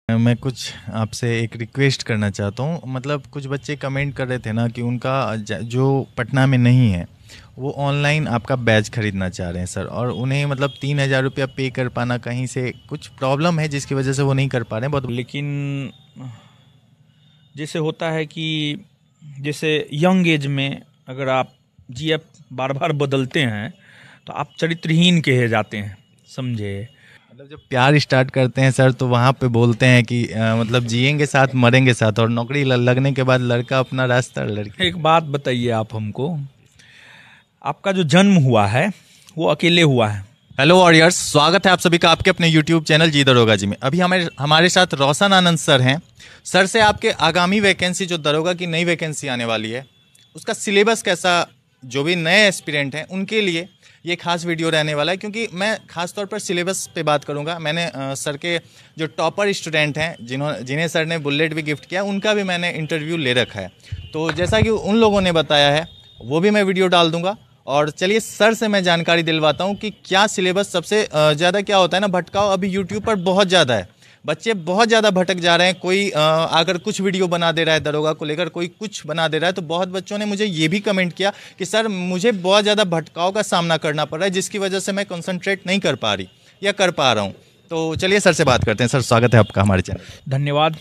मैं कुछ आपसे एक रिक्वेस्ट करना चाहता हूँ। मतलब कुछ बच्चे कमेंट कर रहे थे ना कि उनका जो पटना में नहीं है वो ऑनलाइन आपका बैच खरीदना चाह रहे हैं सर, और उन्हें मतलब 3,000 रुपया पे कर पाना कहीं से कुछ प्रॉब्लम है जिसकी वजह से वो नहीं कर पा रहे हैं बहुत। लेकिन जैसे होता है कि जैसे यंग एज में अगर आप जीएफ बार बार बदलते हैं तो आप चरित्रहीन कहे जाते हैं, समझे। मतलब जब प्यार स्टार्ट करते हैं सर तो वहाँ पे बोलते हैं कि मतलब जिएंगे साथ मरेंगे साथ, और नौकरी लगने के बाद लड़का अपना रास्ता लड़की। एक बात बताइए आप हमको, आपका जो जन्म हुआ है वो अकेले हुआ है। हेलो वॉरियर्स, स्वागत है आप सभी का आपके अपने यूट्यूब चैनल जी दरोगा जी में। अभी हमारे साथ रोशन आनंद सर हैं। सर से आपके आगामी वैकेंसी, जो दरोगा की नई वैकेंसी आने वाली है, उसका सिलेबस कैसा, जो भी नए एस्पिरेंट हैं उनके लिए ये खास वीडियो रहने वाला है, क्योंकि मैं खास तौर पर सिलेबस पे बात करूंगा। मैंने सर के जो टॉपर स्टूडेंट हैं जिन्हें सर ने बुलेट भी गिफ्ट किया, उनका भी मैंने इंटरव्यू ले रखा है। तो जैसा कि उन लोगों ने बताया है वो भी मैं वीडियो डाल दूंगा। और चलिए सर से मैं जानकारी दिलवाता हूँ कि क्या सिलेबस सबसे ज़्यादा क्या होता है ना, भटकाव अभी यूट्यूब पर बहुत ज़्यादा है। बच्चे बहुत ज़्यादा भटक जा रहे हैं। कोई अगर कुछ वीडियो बना दे रहा है दरोगा को लेकर, कोई कुछ बना दे रहा है, तो बहुत बच्चों ने मुझे ये भी कमेंट किया कि सर मुझे बहुत ज़्यादा भटकाव का सामना करना पड़ रहा है, जिसकी वजह से मैं कंसंट्रेट नहीं कर पा रही या कर पा रहा हूँ। तो चलिए सर से बात करते हैं। सर स्वागत है आपका हमारे चैनल। धन्यवाद।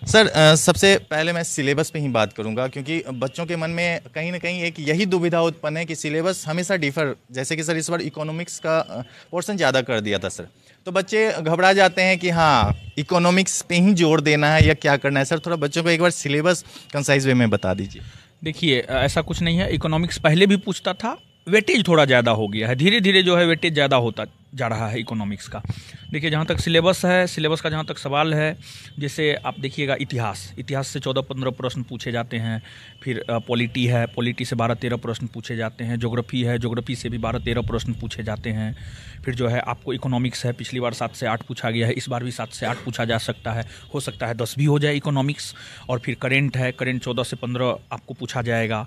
सर सबसे पहले मैं सिलेबस पे ही बात करूंगा, क्योंकि बच्चों के मन में कहीं ना कहीं एक यही दुविधा उत्पन्न है कि सिलेबस हमेशा डिफर, जैसे कि सर इस बार इकोनॉमिक्स का पोर्शन ज़्यादा कर दिया था सर, तो बच्चे घबरा जाते हैं कि हाँ इकोनॉमिक्स पे ही जोर देना है या क्या करना है। सर थोड़ा बच्चों को एक बार सिलेबस कंसाइज वे में बता दीजिए। देखिए, ऐसा कुछ नहीं है। इकोनॉमिक्स पहले भी पूछता था, वेटेज थोड़ा ज़्यादा हो गया है, धीरे धीरे जो है वेटेज ज़्यादा होता जा रहा है इकोनॉमिक्स का। देखिए, जहाँ तक सिलेबस है, सिलेबस का जहाँ तक सवाल है, जैसे आप देखिएगा इतिहास से 14-15 प्रश्न पूछे जाते हैं। फिर पॉलिटी है, पॉलिटी से 12-13 प्रश्न पूछे जाते हैं। ज्योग्राफी है, ज्योग्राफी से भी 12-13 प्रश्न पूछे जाते हैं। फिर जो है आपको इकोनॉमिक्स है, पिछली बार 7 से 8 पूछा गया है, इस बार भी 7 से 8 पूछा जा सकता है, हो सकता है 10 भी हो जाए इकोनॉमिक्स। और फिर करेंट है, करेंट 14 से 15 आपको पूछा जाएगा।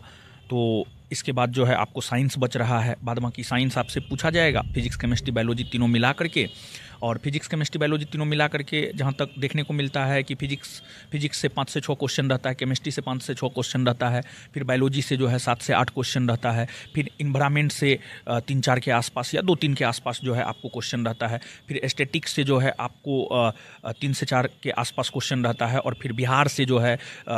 तो इसके बाद जो है आपको साइंस बच रहा है, बाद बाकी साइंस आपसे पूछा जाएगा, फिजिक्स केमिस्ट्री बायोलॉजी तीनों मिला करके। और फिजिक्स केमिस्ट्री बायोलॉजी तीनों मिला करके जहाँ तक देखने को मिलता है कि फिजिक्स से 5 से 6 क्वेश्चन रहता है, केमिस्ट्री से 5 से 6 क्वेश्चन रहता है, फिर बायोलॉजी से जो है 7 से 8 क्वेश्चन रहता है, फिर इन्वायरमेंट से 3-4 के आसपास या 2-3 के आसपास जो है आपको क्वेश्चन रहता है, फिर एस्थेटिक्स से जो है आपको 3 से 4 के आसपास क्वेश्चन रहता है, और फिर बिहार से जो है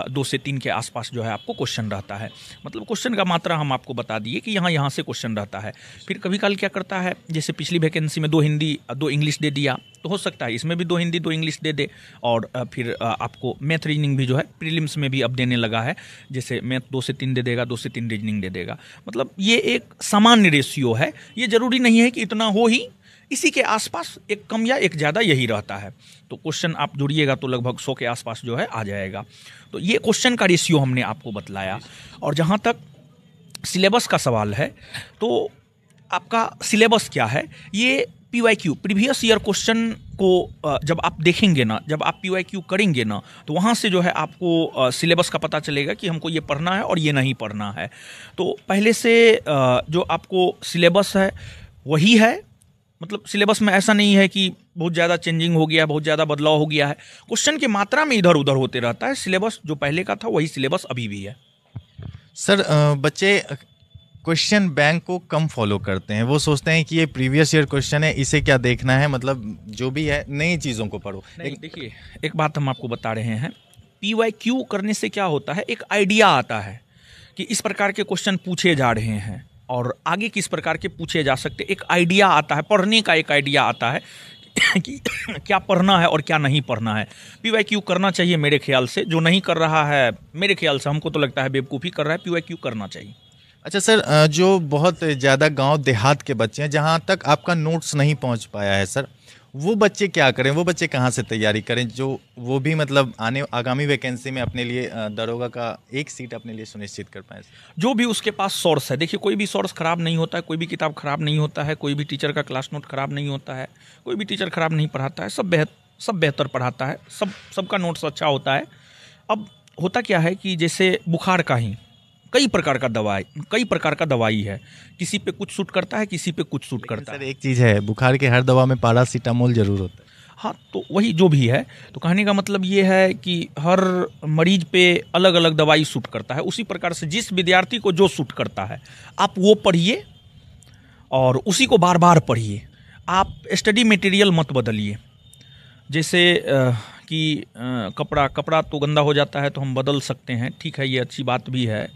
2 से 3 के आसपास जो है आपको क्वेश्चन रहता है। मतलब क्वेश्चन का मात्रा हम आपको बता दिए कि यहाँ से क्वेश्चन रहता है। फिर कभी काल क्या करता है, जैसे पिछली वैकेंसी में 2 हिंदी 2 इंग्लिश दे दिया, तो हो सकता है इसमें भी 2 हिंदी 2 इंग्लिश दे दे। और फिर आपको मैथ रीजनिंग भी जो है प्रीलिम्स में भी अब देने लगा है, जैसे मैथ 2 से 3 दे देगा, 2 से 3 रीजनिंग दे देगा। मतलब ये एक सामान्य रेशियो है, ये जरूरी नहीं है कि इतना हो ही, इसी के आसपास एक कम या एक ज़्यादा यही रहता है। तो क्वेश्चन आप जोड़िएगा तो लगभग 100 के आसपास जो है आ जाएगा। तो ये क्वेश्चन का रेशियो हमने आपको बतलाया। और जहाँ तक सिलेबस का सवाल है, तो आपका सिलेबस क्या है, ये PYQ प्रीवियस ईयर क्वेश्चन को जब आप देखेंगे ना, जब आप PYQ करेंगे ना, तो वहाँ से जो है आपको सिलेबस का पता चलेगा कि हमको ये पढ़ना है और ये नहीं पढ़ना है। तो पहले से जो आपको सिलेबस है वही है। मतलब सिलेबस में ऐसा नहीं है कि बहुत ज़्यादा चेंजिंग हो गया, बहुत ज़्यादा बदलाव हो गया है। क्वेश्चन की मात्रा में इधर उधर होते रहता है। सिलेबस जो पहले का था वही सिलेबस अभी भी है। सर बच्चे क्वेश्चन बैंक को कम फॉलो करते हैं, वो सोचते हैं कि ये प्रीवियस ईयर क्वेश्चन है, इसे क्या देखना है, मतलब जो भी है नई चीज़ों को पढ़ो। देखिए, एक बात हम आपको बता रहे हैं, PYQ करने से क्या होता है, एक आइडिया आता है कि इस प्रकार के क्वेश्चन पूछे जा रहे हैं और आगे किस प्रकार के पूछे जा सकते, एक आइडिया आता है, पढ़ने का एक आइडिया आता है कि क्या पढ़ना है और क्या नहीं पढ़ना है। PYQ करना चाहिए मेरे ख्याल से। जो नहीं कर रहा है, मेरे ख्याल से, हमको तो लगता है बेवकूफ़ी कर रहा है। PYQ करना चाहिए। अच्छा सर, जो बहुत ज़्यादा गांव देहात के बच्चे हैं, जहां तक आपका नोट्स नहीं पहुंच पाया है सर, वो बच्चे क्या करें, वो बच्चे कहां से तैयारी करें, जो वो भी मतलब आगामी वैकेंसी में अपने लिए दरोगा का एक सीट अपने लिए सुनिश्चित कर पाए। जो भी उसके पास सोर्स है, देखिए कोई भी सोर्स खराब नहीं होता है, कोई भी किताब खराब नहीं होता है, कोई भी टीचर का क्लास नोट खराब नहीं होता है, कोई भी टीचर खराब नहीं पढ़ाता है, सब बेहतर पढ़ाता है, सबका नोट्स अच्छा होता है। अब होता क्या है कि जैसे बुखार का ही कई प्रकार का दवाई है, किसी पे कुछ सूट करता है, किसी पे कुछ सूट करता है। सर एक चीज़ है, बुखार के हर दवा में पैरासीटामोल जरूर होता है। हाँ, तो वही जो भी है, तो कहने का मतलब ये है कि हर मरीज पे अलग अलग दवाई सूट करता है। उसी प्रकार से जिस विद्यार्थी को जो सूट करता है आप वो पढ़िए और उसी को बार बार पढ़िए। आप स्टडी मटेरियल मत बदलिए। जैसे कि कपड़ा तो गंदा हो जाता है तो हम बदल सकते हैं, ठीक है, ये अच्छी बात भी है।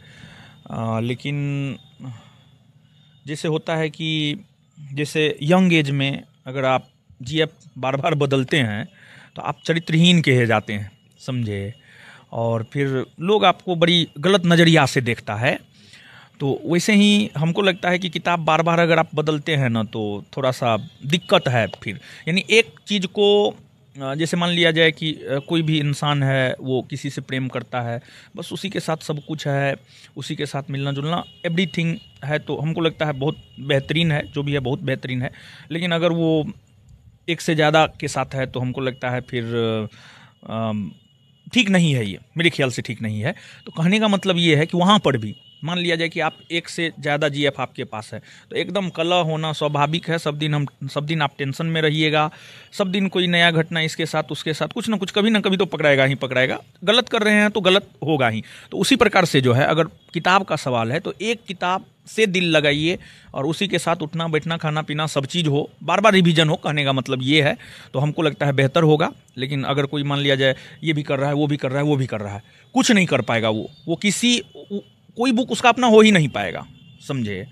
लेकिन जैसे होता है कि जैसे यंग एज में अगर आप जीएफ बार बार बदलते हैं तो आप चरित्रहीन कहे जाते हैं, समझे, और फिर लोग आपको बड़ी गलत नज़रिया से देखता है। तो वैसे ही हमको लगता है कि किताब बार बार अगर आप बदलते हैं ना तो थोड़ा सा दिक्कत है फिर। यानी एक चीज़ को जैसे मान लिया जाए कि कोई भी इंसान है, वो किसी से प्रेम करता है, बस उसी के साथ सब कुछ है, उसी के साथ मिलना जुलना एवरीथिंग है, तो हमको लगता है बहुत बेहतरीन है, जो भी है बहुत बेहतरीन है। लेकिन अगर वो एक से ज़्यादा के साथ है तो हमको लगता है फिर ठीक नहीं है, ये मेरे ख्याल से ठीक नहीं है। तो कहने का मतलब ये है कि वहाँ पर भी मान लिया जाए कि आप एक से ज़्यादा जीएफ आपके पास है तो एकदम कलह होना स्वाभाविक है। सब दिन आप टेंशन में रहिएगा, सब दिन कोई नया घटना इसके साथ उसके साथ कुछ ना कुछ कभी ना कभी तो पकड़ाएगा ही पकड़ाएगा। गलत कर रहे हैं तो गलत होगा ही। तो उसी प्रकार से जो है, अगर किताब का सवाल है तो एक किताब से दिल लगाइए और उसी के साथ उठना बैठना खाना पीना सब चीज़ हो, बार बार रिवीजन हो, कहने का मतलब ये है। तो हमको लगता है बेहतर होगा। लेकिन अगर कोई मान लिया जाए ये भी कर रहा है, वो भी कर रहा है, वो भी कर रहा है, कुछ नहीं कर पाएगा वो कोई बुक उसका अपना हो ही नहीं पाएगा, समझे।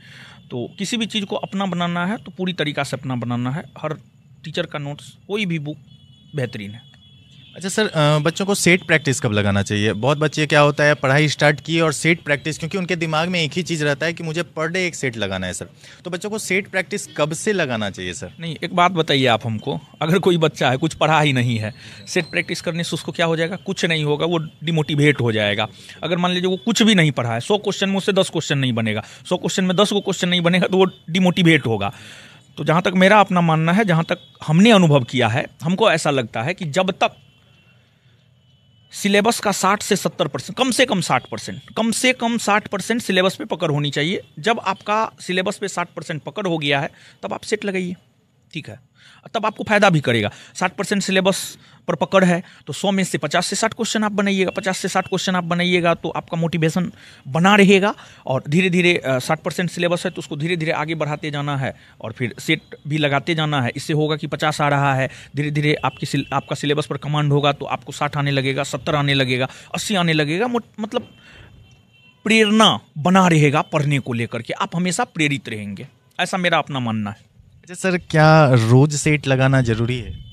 तो किसी भी चीज़ को अपना बनाना है तो पूरी तरीक़ा से अपना बनाना है। हर टीचर का नोट्स, कोई भी बुक बेहतरीन है। अच्छा सर, बच्चों को सेट प्रैक्टिस कब लगाना चाहिए? बहुत बच्चे क्या होता है, पढ़ाई स्टार्ट की और सेट प्रैक्टिस, क्योंकि उनके दिमाग में एक ही चीज़ रहता है कि मुझे पर डे एक सेट लगाना है सर। तो बच्चों को सेट प्रैक्टिस कब से लगाना चाहिए सर? नहीं, एक बात बताइए आप हमको, अगर कोई बच्चा है कुछ पढ़ा ही नहीं है, सेट प्रैक्टिस करने से उसको क्या हो जाएगा? कुछ नहीं होगा, वो डिमोटिवेट हो जाएगा। अगर मान लीजिए वो कुछ भी नहीं पढ़ा है, 100 क्वेश्चन में उससे 10 क्वेश्चन नहीं बनेगा, 100 क्वेश्चन में 10 को क्वेश्चन नहीं बनेगा तो वो डिमोटिवेट होगा। तो जहाँ तक मेरा अपना मानना है, जहाँ तक हमने अनुभव किया है, हमको ऐसा लगता है कि जब तक सिलेबस का 60 से 70%, कम से कम 60% सिलेबस पे पकड़ होनी चाहिए। जब आपका सिलेबस पे 60% पकड़ हो गया है तब आप सेट लगाइए, ठीक है, तब आपको फायदा भी करेगा। 60% सिलेबस पर पकड़ है तो 100 में से 50 से 60 क्वेश्चन आप बनाइएगा, 50 से 60 क्वेश्चन आप बनाइएगा तो आपका मोटिवेशन बना रहेगा। और धीरे धीरे 60% सिलेबस है तो उसको धीरे धीरे आगे बढ़ाते जाना है और फिर सेट भी लगाते जाना है। इससे होगा कि 50 आ रहा है, धीरे धीरे आपका सिलेबस पर कमांड होगा तो आपको 60 आने लगेगा, 70 आने लगेगा, 80 आने लगेगा। मतलब प्रेरणा बना रहेगा पढ़ने को लेकर के, आप हमेशा प्रेरित रहेंगे, ऐसा मेरा अपना मानना है। अच्छा सर, क्या रोज सेट लगाना जरूरी है?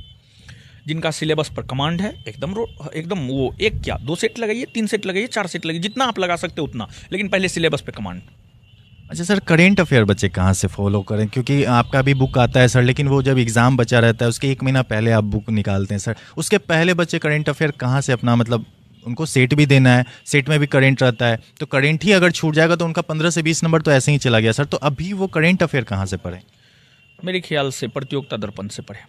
जिनका सिलेबस पर कमांड है एकदम वो एक क्या 2 सेट लगाइए, 3 सेट लगाइए, 4 सेट लगाइए, जितना आप लगा सकते उतना, लेकिन पहले सिलेबस पे कमांड। अच्छा सर, करेंट अफेयर बच्चे कहाँ से फॉलो करें? क्योंकि आपका भी बुक आता है सर, लेकिन वो जब एग्ज़ाम बचा रहता है उसके 1 महीना पहले आप बुक निकालते हैं सर, उसके पहले बच्चे करेंट अफेयर कहाँ से अपना, मतलब उनको सेट भी देना है, सेट में भी करेंट रहता है, तो करेंट ही अगर छूट जाएगा तो उनका 15 से 20 नंबर तो ऐसे ही चला गया सर। तो अभी वो करेंट अफेयर कहाँ से पढ़ें? मेरे ख्याल से प्रतियोगिता दर्पण से पढ़े,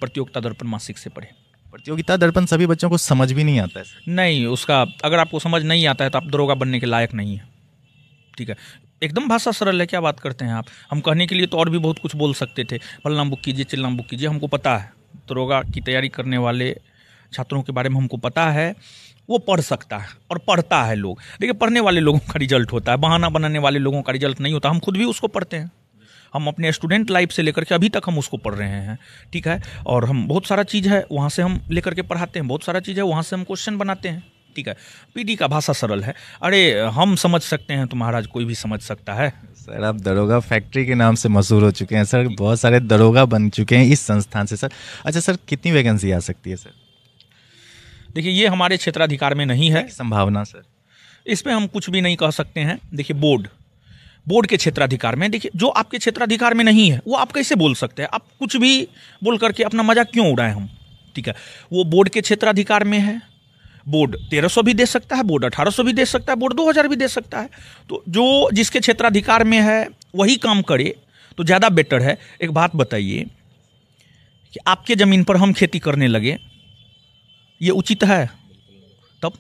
प्रतियोगिता दर्पण मासिक से पढ़े। प्रतियोगिता दर्पण सभी बच्चों को समझ भी नहीं आता है। नहीं, उसका अगर आपको समझ नहीं आता है तो आप दरोगा बनने के लायक नहीं है, ठीक है। एकदम भाषा सरल है, क्या बात करते हैं आप। हम कहने के लिए तो और भी बहुत कुछ बोल सकते थे, फलना बुक कीजिए, चिल्लाम बुक कीजिए, हमको पता है दरोगा की तैयारी करने वाले छात्रों के बारे में हमको पता है, वो पढ़ सकता है और पढ़ता है लोग। देखिए, पढ़ने वाले लोगों का रिजल्ट होता है, बहाना बनाने वाले लोगों का रिजल्ट नहीं होता। हम खुद भी उसको पढ़ते हैं, हम अपने स्टूडेंट लाइफ से लेकर के अभी तक हम उसको पढ़ रहे हैं, ठीक है। और हम बहुत सारा चीज़ है वहाँ से हम लेकर के पढ़ाते हैं, बहुत सारा चीज़ है वहाँ से हम क्वेश्चन बनाते हैं, ठीक है। पीडी का भाषा सरल है, अरे हम समझ सकते हैं तो महाराज कोई भी समझ सकता है। सर, आप दरोगा फैक्ट्री के नाम से मशहूर हो चुके हैं सर, बहुत सारे दरोगा बन चुके हैं इस संस्थान से सर। अच्छा सर, कितनी वैकेंसी आ सकती है सर? देखिए, ये हमारे क्षेत्राधिकार में नहीं है संभावना सर, इस पर हम कुछ भी नहीं कह सकते हैं। देखिए, बोर्ड के क्षेत्राधिकार में, देखिए जो आपके क्षेत्राधिकार में नहीं है वो आप कैसे बोल सकते हैं? आप कुछ भी बोल करके अपना मजाक क्यों उड़ाएं हम, ठीक है। वो बोर्ड के क्षेत्राधिकार में है, बोर्ड 1300 भी दे सकता है, बोर्ड 1800 भी दे सकता है, बोर्ड 2000 भी दे सकता है। तो जो जिसके क्षेत्राधिकार में है वही काम करे तो ज़्यादा बेटर है। एक बात बताइए कि आपके ज़मीन पर हम खेती करने लगे, ये उचित है? तब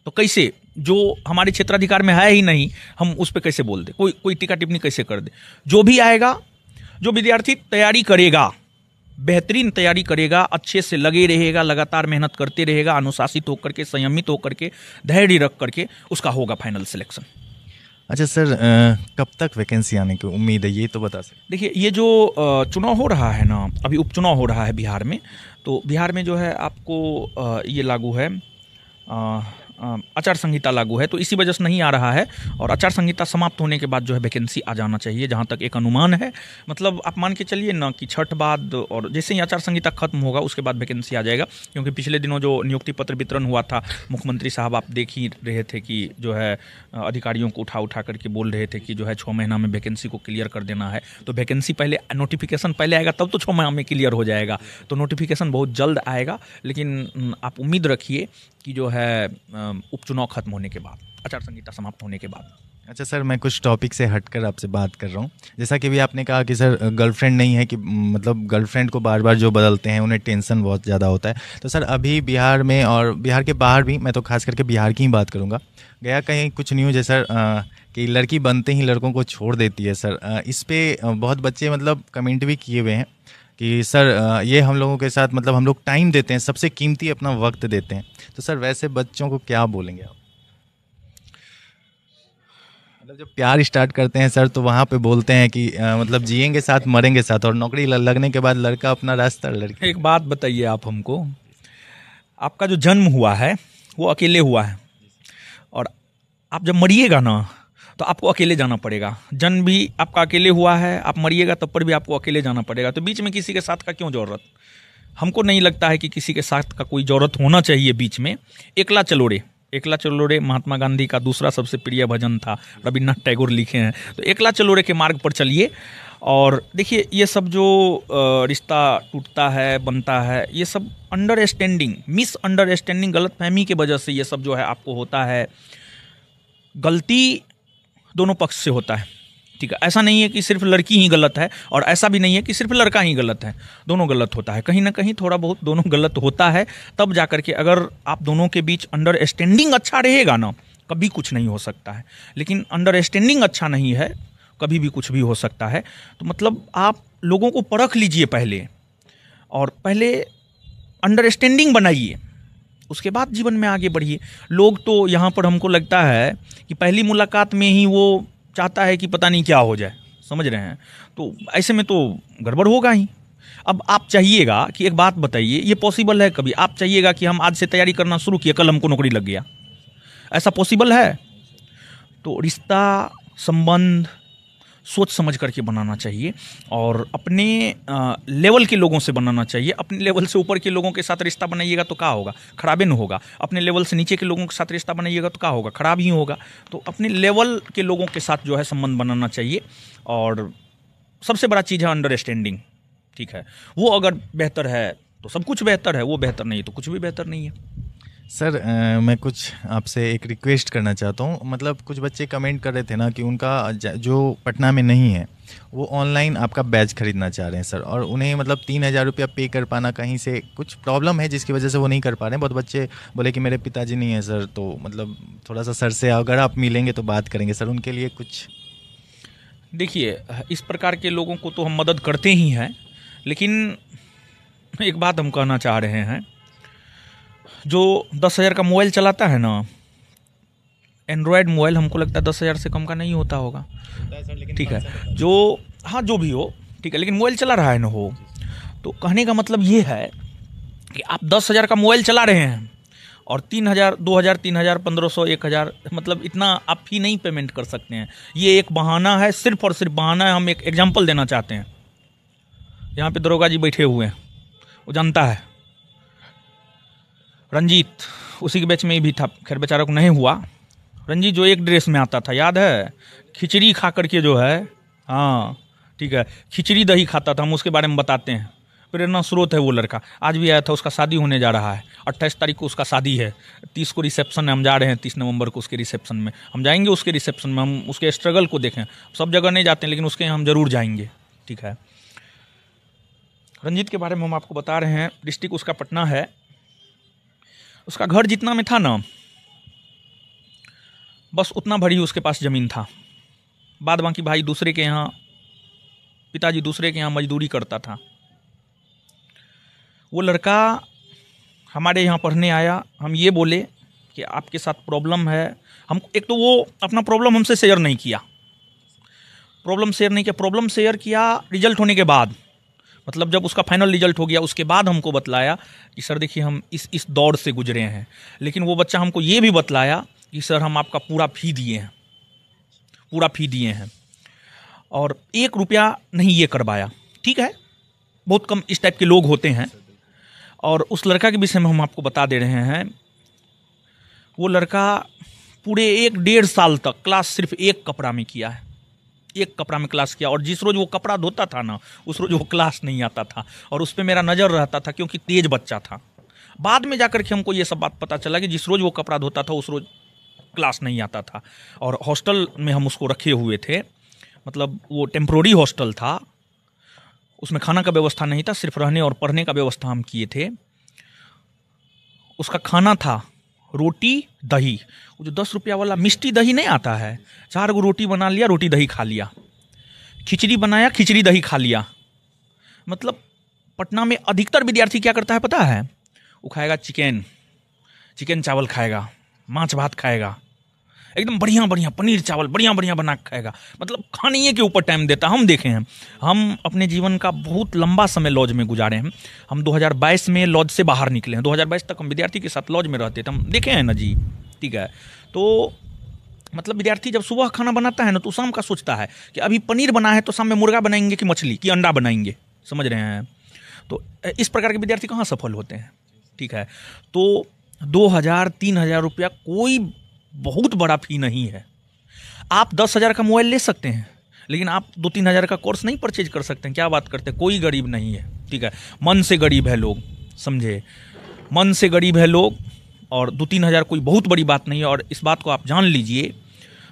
तो कैसे, जो हमारे क्षेत्राधिकार में है ही नहीं हम उस पर कैसे बोल दे, कोई टीका टिप्पणी कैसे कर दे? जो भी आएगा, जो विद्यार्थी तैयारी करेगा, बेहतरीन तैयारी करेगा, अच्छे से लगे रहेगा, लगातार मेहनत करते रहेगा, अनुशासित होकर के, संयमित होकर के, धैर्य रख करके, उसका होगा फाइनल सिलेक्शन। अच्छा सर, कब तक वैकेंसी आने की उम्मीद है, ये तो बता सकते? देखिए, ये जो चुनाव हो रहा है ना, अभी उपचुनाव हो रहा है बिहार में, तो बिहार में जो है आपको ये लागू है, आचार संहिता लागू है, तो इसी वजह से नहीं आ रहा है। और आचार संहिता समाप्त होने के बाद जो है वैकेंसी आ जाना चाहिए, जहाँ तक एक अनुमान है। मतलब आप मान के चलिए ना कि छठ बाद, और जैसे ही आचार संहिता खत्म होगा उसके बाद वैकेंसी आ जाएगा। क्योंकि पिछले दिनों जो नियुक्ति पत्र वितरण हुआ था, मुख्यमंत्री साहब आप देख ही रहे थे कि जो है अधिकारियों को उठा करके बोल रहे थे कि जो है 6 महीना में वैकेंसी को क्लियर कर देना है। तो वैकेंसी पहले, नोटिफिकेशन पहले आएगा तब तो 6 महीना में क्लियर हो जाएगा। तो नोटिफिकेशन बहुत जल्द आएगा, लेकिन आप उम्मीद रखिए कि जो है उपचुनाव खत्म होने के बाद, आचार संहिता समाप्त होने के बाद। अच्छा सर, मैं कुछ टॉपिक से हटकर आपसे बात कर रहा हूँ। जैसा कि भी आपने कहा कि सर गर्लफ्रेंड नहीं है, कि मतलब गर्लफ्रेंड को बार बार जो बदलते हैं उन्हें टेंशन बहुत ज़्यादा होता है। तो सर अभी बिहार में और बिहार के बाहर भी, मैं तो खास करके बिहार की ही बात करूँगा, गया कहीं कुछ न्यूज़ है सर कि लड़की बनते ही लड़कों को छोड़ देती है सर। इस पर बहुत बच्चे मतलब कमेंट भी किए हुए हैं कि सर ये हम लोगों के साथ, मतलब हम लोग टाइम देते हैं, सबसे कीमती अपना वक्त देते हैं। तो सर वैसे बच्चों को क्या बोलेंगे आप? मतलब जब प्यार स्टार्ट करते हैं सर, तो वहाँ पे बोलते हैं कि मतलब जिएंगे साथ मरेंगे साथ, और नौकरी लगने के बाद लड़का अपना रास्ता, लड़की। एक बात बताइए आप हमको, आपका जो जन्म हुआ है वो अकेले हुआ है, और आप जब मरिएगा ना तो आपको अकेले जाना पड़ेगा। जन्म भी आपका अकेले हुआ है, आप मरिएगा तब पर भी आपको अकेले जाना पड़ेगा। तो बीच में किसी के साथ का क्यों ज़रूरत? हमको नहीं लगता है कि किसी के साथ का कोई ज़रूरत होना चाहिए बीच में। एकला चलोरे, एकला चलोरे महात्मा गांधी का दूसरा सबसे प्रिय भजन था, रविन्द्रनाथ टैगोर लिखे हैं। तो एकला चलोरे के मार्ग पर चलिए। और देखिए, ये सब जो रिश्ता टूटता है, बनता है, ये सब अंडरस्टैंडिंग, मिस अंडरस्टैंडिंग, गलतफहमी की वजह से ये सब जो है आपको होता है। गलती दोनों पक्ष से होता है, ठीक है। ऐसा नहीं है कि सिर्फ लड़की ही गलत है, और ऐसा भी नहीं है कि सिर्फ लड़का ही गलत है। दोनों गलत होता है, कहीं ना कहीं थोड़ा बहुत दोनों गलत होता है। तब जा करके अगर आप दोनों के बीच अंडरस्टैंडिंग अच्छा रहेगा ना, कभी कुछ नहीं हो सकता है। लेकिन अंडरस्टैंडिंग अच्छा नहीं है, कभी भी कुछ भी हो सकता है। तो मतलब आप लोगों को परख लीजिए पहले, और पहले अंडरस्टैंडिंग बनाइए, उसके बाद जीवन में आगे बढ़िए। लोग तो यहाँ पर हमको लगता है कि पहली मुलाकात में ही वो चाहता है कि पता नहीं क्या हो जाए, समझ रहे हैं? तो ऐसे में तो गड़बड़ होगा ही। अब आप चाहिएगा कि, एक बात बताइए, ये पॉसिबल है कभी? आप चाहिएगा कि हम आज से तैयारी करना शुरू किए, कल हमको नौकरी लग गया, ऐसा पॉसिबल है? तो रिश्ता, संबंध सोच समझ करके बनाना चाहिए, और अपने लेवल के लोगों से बनाना चाहिए। अपने लेवल से ऊपर के लोगों के साथ रिश्ता बनाइएगा तो क्या होगा? खराबी नहीं होगा। अपने लेवल से नीचे के लोगों के साथ रिश्ता बनाइएगा तो क्या होगा? खराब ही होगा। तो अपने लेवल के लोगों के साथ जो है संबंध बनाना चाहिए। और सबसे बड़ा चीज़ है अंडरस्टैंडिंग, ठीक है। वो अगर बेहतर है तो सब कुछ बेहतर है, वो बेहतर नहीं तो कुछ भी बेहतर नहीं है। सर मैं कुछ आपसे एक रिक्वेस्ट करना चाहता हूँ। मतलब कुछ बच्चे कमेंट कर रहे थे ना कि उनका जो पटना में नहीं है, वो ऑनलाइन आपका बैच खरीदना चाह रहे हैं सर, और उन्हें मतलब 3,000 रुपया पे कर पाना कहीं से कुछ प्रॉब्लम है, जिसकी वजह से वो नहीं कर पा रहे हैं। बहुत बच्चे बोले कि मेरे पिताजी नहीं है सर, तो मतलब थोड़ा सा सर से अगर आप मिलेंगे तो बात करेंगे सर, उनके लिए कुछ। देखिए, इस प्रकार के लोगों को तो हम मदद करते ही हैं, लेकिन एक बात हम कहना चाह रहे हैं, जो 10,000 का मोबाइल चलाता है ना, एंड्रॉयड मोबाइल, हमको लगता है 10,000 से कम का नहीं होता होगा, ठीक है। जो, हाँ जो भी हो, ठीक है, लेकिन मोबाइल चला रहा है ना हो, तो कहने का मतलब ये है कि आप 10,000 का मोबाइल चला रहे हैं और 3,000, 2,000, 3,000, 1,500, 1,000, मतलब इतना आप ही नहीं पेमेंट कर सकते हैं। ये एक बहाना है, सिर्फ और सिर्फ बहाना है। हम एक एग्जाम्पल देना चाहते हैं। यहाँ पे दरोगा जी बैठे हुए हैं, वो जानता है, रंजीत उसी के बैच में ही भी था, खैर बेचारा को नहीं हुआ। रंजीत जो एक ड्रेस में आता था, याद है? खिचड़ी खा करके जो है, हाँ ठीक है, खिचड़ी दही खाता था, हम उसके बारे में बताते हैं। प्रेरणा स्रोत है वो लड़का, आज भी आया था, उसका शादी होने जा रहा है, 28 तारीख को उसका शादी है, 30 को रिसेप्शन है, हम जा रहे हैं 30 नवंबर को उसके रिसेप्शन में। हम जाएंगे उसके रिसेप्शन में, हम उसके स्ट्रगल को देखें। सब जगह नहीं जाते हैं, लेकिन उसके हम जरूर जाएंगे, ठीक है। रंजीत के बारे में हम आपको बता रहे हैं, डिस्ट्रिक्ट उसका पटना है। उसका घर जितना में था ना, बस उतना भरी उसके पास ज़मीन था। बाद बाकी भाई दूसरे के यहाँ, पिताजी दूसरे के यहाँ मजदूरी करता था। वो लड़का हमारे यहाँ पढ़ने आया, हम ये बोले कि आपके साथ प्रॉब्लम है। हम एक तो वो अपना प्रॉब्लम हमसे शेयर नहीं किया, प्रॉब्लम शेयर किया रिजल्ट होने के बाद, मतलब जब उसका फाइनल रिजल्ट हो गया उसके बाद हमको बतलाया कि सर देखिए हम इस दौर से गुजरे हैं। लेकिन वो बच्चा हमको ये भी बतलाया कि सर हम आपका पूरा फी दिए हैं और 1 रुपया नहीं ये करवाया। ठीक है, बहुत कम इस टाइप के लोग होते हैं। और उस लड़का के विषय में हम आपको बता दे रहे हैं, वो लड़का पूरे 1-1.5 साल तक क्लास सिर्फ एक कपड़ा में किया है, एक कपड़ा में क्लास किया। और जिस रोज वो कपड़ा धोता था ना, उस रोज वो क्लास नहीं आता था और उस पर मेरा नज़र रहता था, क्योंकि तेज बच्चा था। बाद में जाकर के हमको ये सब बात पता चला कि जिस रोज वो कपड़ा धोता था उस रोज क्लास नहीं आता था। और हॉस्टल में हम उसको रखे हुए थे, मतलब वो टेम्प्रोरी हॉस्टल था, उसमें खाना का व्यवस्था नहीं था, सिर्फ रहने और पढ़ने का व्यवस्था हम किए थे। उसका खाना था रोटी दही, वो जो 10 रुपया वाला मिष्टी दही नहीं आता है, 4 गो रोटी बना लिया, रोटी दही खा लिया। खिचड़ी बनाया, खिचड़ी दही खा लिया। मतलब पटना में अधिकतर विद्यार्थी क्या करता है पता है, वो खाएगा चिकन चावल खाएगा, माछ भात खाएगा, एकदम बढ़िया बढ़िया पनीर चावल बढ़िया बढ़िया बना के खाएगा। मतलब खाने के ऊपर टाइम देता। हम देखे हैं, हम अपने जीवन का बहुत लंबा समय लॉज में गुजारे हैं। हम 2022 में लॉज से बाहर निकले हैं, 2022 तक हम विद्यार्थी के साथ लॉज में रहते थे, हम देखे हैं ना जी। ठीक है, तो मतलब विद्यार्थी जब सुबह खाना बनाता है ना तो शाम का सोचता है कि अभी पनीर बना है तो शाम में मुर्गा बनाएंगे कि मछली कि अंडा बनाएंगे, समझ रहे हैं। तो इस प्रकार के विद्यार्थी कहाँ सफल होते हैं। ठीक है, तो 2,000-3,000 रुपया कोई बहुत बड़ा फी नहीं है। आप 10,000 का मोबाइल ले सकते हैं, लेकिन आप 2-3 हज़ार का कोर्स नहीं परचेज कर सकते हैं। क्या बात करते हैं, कोई गरीब नहीं है। ठीक है, मन से गरीब है लोग, समझे, मन से गरीब है लोग। और 2-3 हज़ार कोई बहुत बड़ी बात नहीं है। और इस बात को आप जान लीजिए,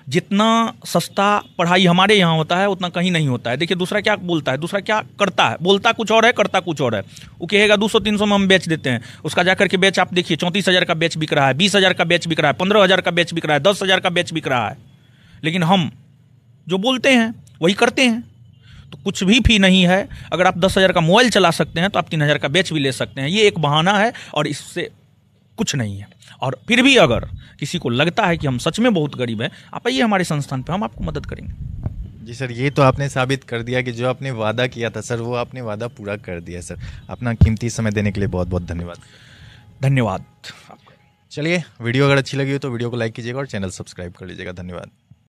जितना सस्ता पढ़ाई हमारे यहाँ होता है उतना कहीं नहीं होता है। देखिए दूसरा क्या बोलता है, दूसरा क्या करता है, बोलता कुछ और है, करता कुछ और है। वो कहेगा 200-300 में हम बेच देते हैं, उसका जाकर के बेच आप देखिए 34,000 का बेच बिक रहा है, 20,000 का बेच बिक रहा है, 15,000 का बेच बिक रहा है, 10,000 का बेच बिक रहा है। लेकिन हम जो बोलते हैं वही करते हैं। तो कुछ भी फी नहीं है। अगर आप 10,000 का मोबाइल चला सकते हैं तो आप 3,000 का बेच भी ले सकते हैं। ये एक बहाना है और इससे कुछ नहीं है। और फिर भी अगर किसी को लगता है कि हम सच में बहुत गरीब हैं, आप आइए हमारे संस्थान पे, हम आपको मदद करेंगे। जी सर, ये तो आपने साबित कर दिया कि जो आपने वादा किया था सर, वो आपने वादा पूरा कर दिया सर। अपना कीमती समय देने के लिए बहुत बहुत धन्यवाद। धन्यवाद। चलिए, वीडियो अगर अच्छी लगी हो तो वीडियो को लाइक कीजिएगा और चैनल सब्सक्राइब कर लीजिएगा। धन्यवाद।